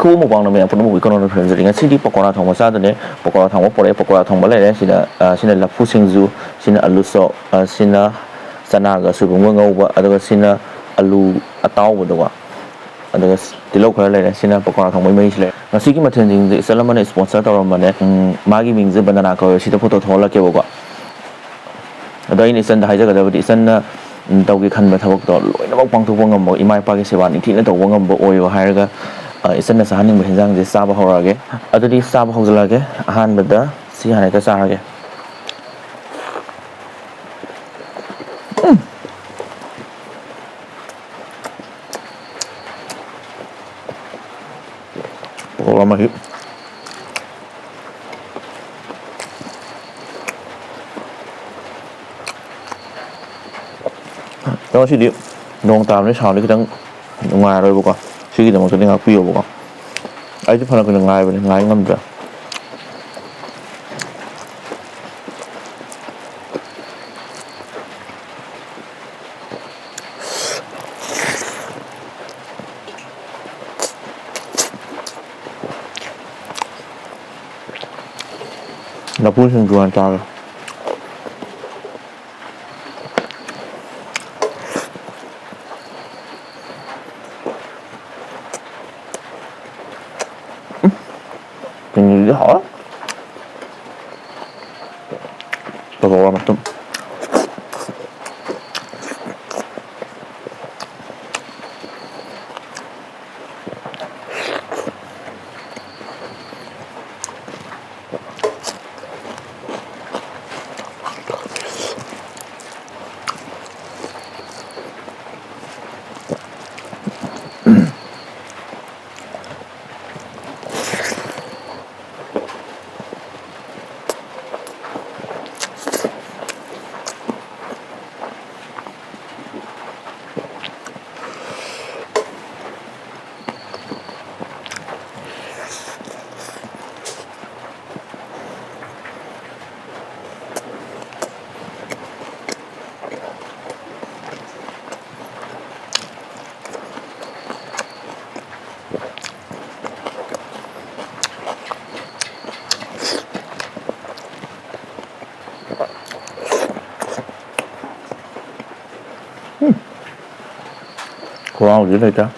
Khu một vòng là mình cũng một con rồi thì ngay city pakora thong masa này pakora thong pore pakora thong bale đấy xin là phu singzu xin là aluso xin là sana ga su bung ngau ba aduga xin là alu atau ba dawa aduga tilo khara le xin là pakora thong mai sile ngasi ki mathen jing je salaman sponsor taw mane magi ming je banana ko sita photo thola ke ba adoi ni san da haja ga da san na tawgi khan ba thawak to loina bak pang thu ngam ba imai pa ke sewa ni thina to ngam ba oyo hairaga isan sa haning ba hinjang je saba horage adudi saba hojlage ahan bada si hanai ta sarage lama hip đó chỉ điểm nông tàm đấy sao đấy cái đằng ngoài rồi bố suy nghĩ là một cái ngạc phiêu bố ấy chứ phần là cái ngài bên ngài ngâm rồi là phun sinh ruộng trà mình nghĩ hỏi tôi gọi mặt tâm wow dữ đây cha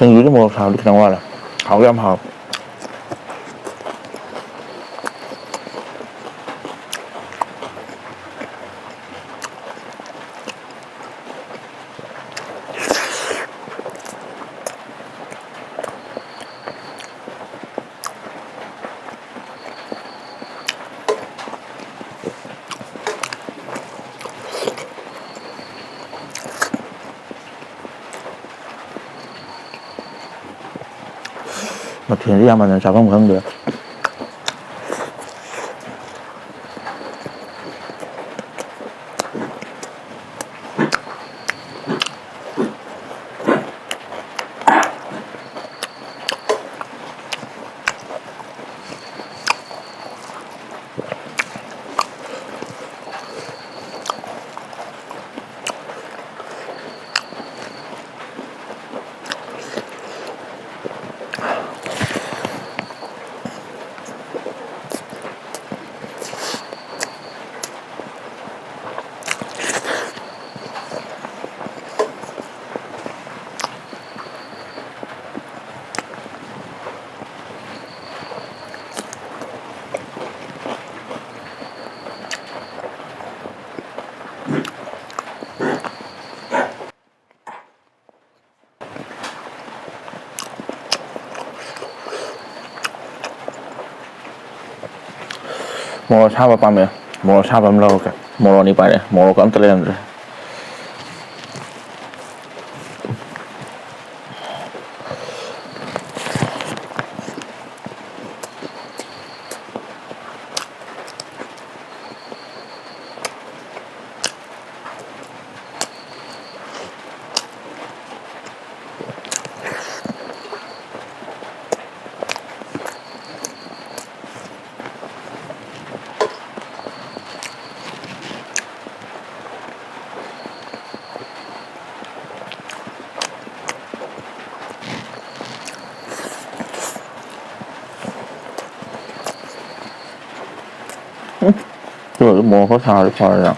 dưới cái mùa xào được nào là hậu âm hợp mà thuyền ra mà sao không được ꯃꯣꯔꯣꯛ ꯑꯁꯥꯕ ꯄꯥꯝꯃꯦ ꯃꯣꯔꯣꯛ ꯑꯁꯥꯕ ꯑꯃ ꯂꯧꯔꯒꯦ ꯃꯣꯔꯣꯛ ꯑꯅꯤ ꯄꯥꯏꯔꯦ ꯃꯣꯔꯣꯛꯀ ꯑꯝꯇ ꯂꯩꯔꯝꯗ꯭ꯔꯦ 그 먹어서 잘 봐요.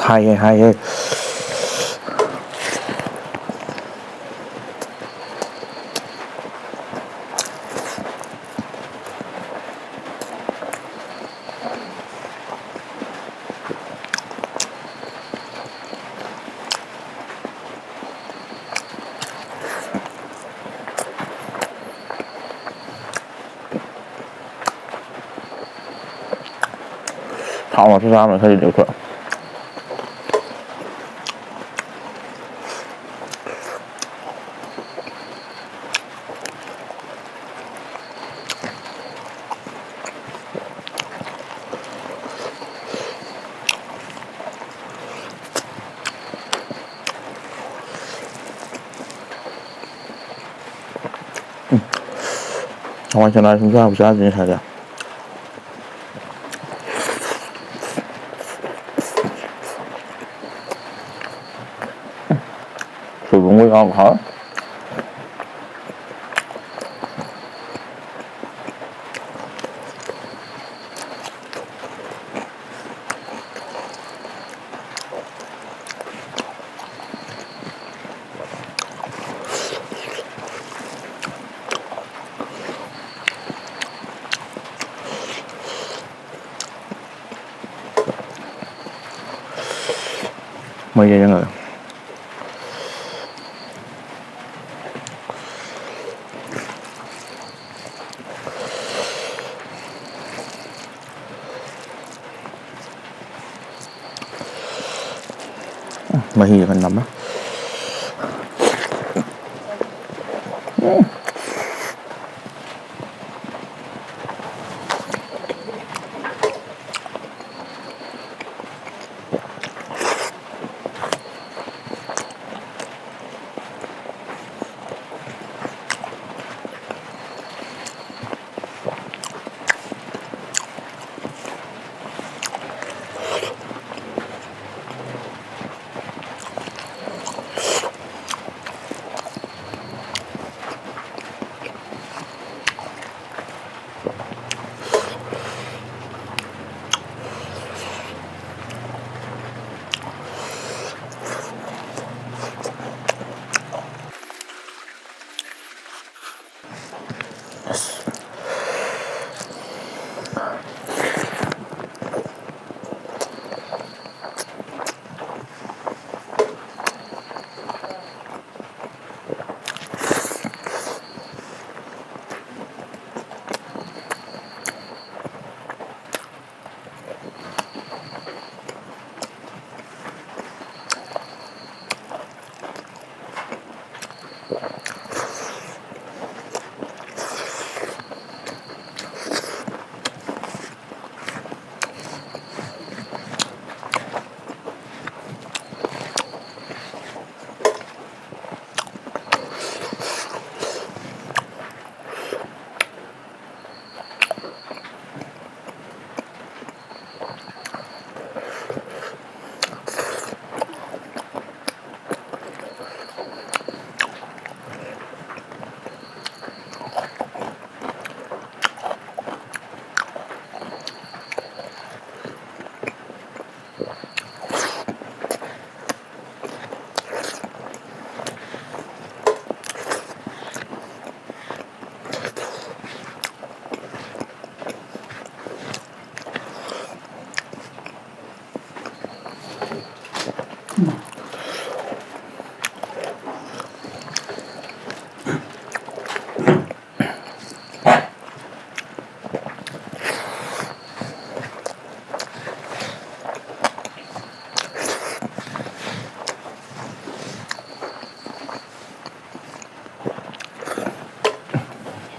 하얘 하얘 다음에 또 다음에 해줄 거야. 완전 나 진짜 하고 짜증이 살자. 저 뭔가 이거 가? 뭐 이런 거. Mahi kan lắm á.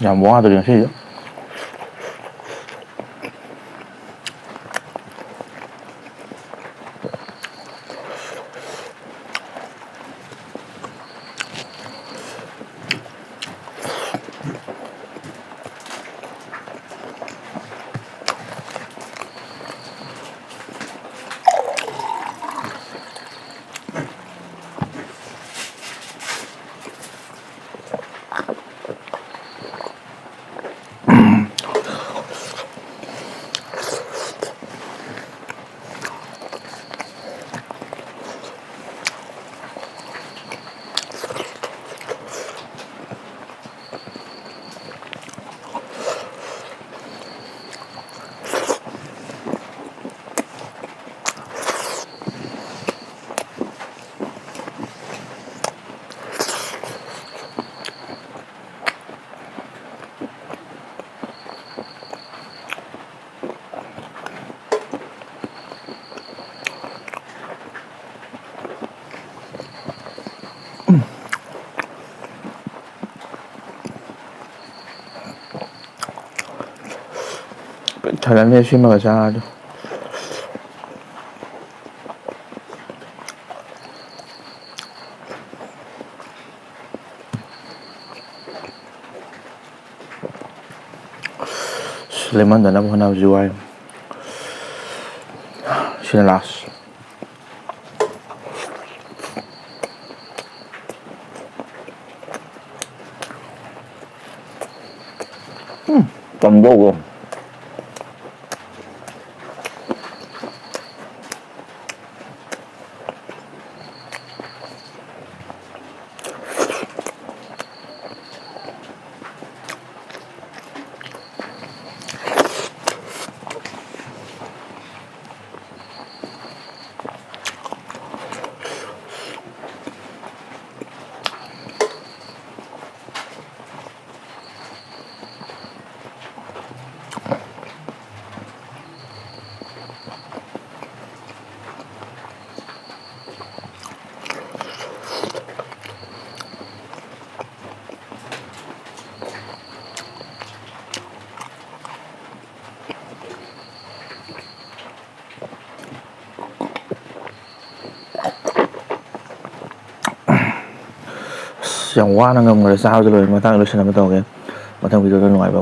ꯌꯥꯝ ꯋꯥꯗ꯭ꯔꯤ ꯉꯁꯤꯁꯦ ꯊꯜꯂꯅꯤ ꯁꯤꯃꯒ ꯆꯥꯔꯗꯤ ꯂꯦꯃꯟꯗꯅꯕ ꯍꯣꯠꯅꯕꯁꯤ ꯋꯥꯏ sini las tambogo yang wana ngam ngara sa ha lo ma tang lo sina ma tong ge ma tang video lo ngai ba